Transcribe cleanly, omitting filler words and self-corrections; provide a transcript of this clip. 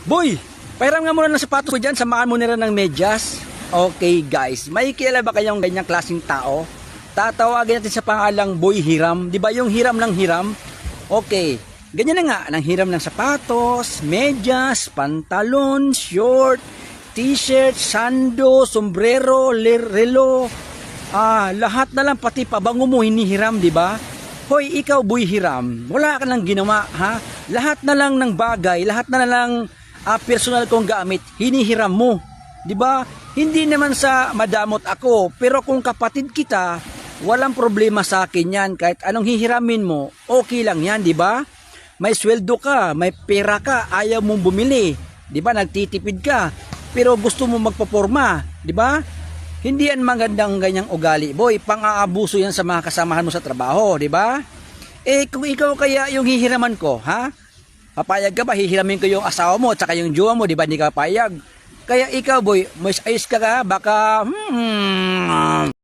Boy, pairam nga muna ng sapatos ko dyan, samahan mo na rin ng medyas. Okay guys, may kilala ba kayong ganyang klaseng tao? Tatawagin natin sa pangalang Boy Hiram. Di ba yung hiram ng hiram? Okay, ganyan na nga, ng hiram ng sapatos, medyas, pantalon, short, t-shirt, sando, sombrero, relo. Lahat na lang, pati pabango mo hinihiram, di ba? Hoy, ikaw Boy Hiram, wala ka nang ginawa, ha? Lahat na lang ng bagay, lahat na lang personal kong gamit, hinihiram mo. 'Di ba? Hindi naman sa madamot ako, pero kung kapatid kita, walang problema sa akin 'yan. Kahit anong hihiramin mo, okay lang 'yan, 'di ba? May sweldo ka, may pera ka, ayaw mong bumili, 'di ba? Nagtitipid ka, pero gusto mo magpoporma, 'di ba? Hindi yan magandang ganyang ugali, boy. Pang-aabuso yan sa mga kasamahan mo sa trabaho, 'di ba? Kung ikaw kaya yung hihiraman ko, ha? Papayag ka ba? Hihiramin ko yung asawa mo at saka yung jowa mo, di ba? Hindi ka papayag. Kaya ikaw, boy, ayos ka ka, baka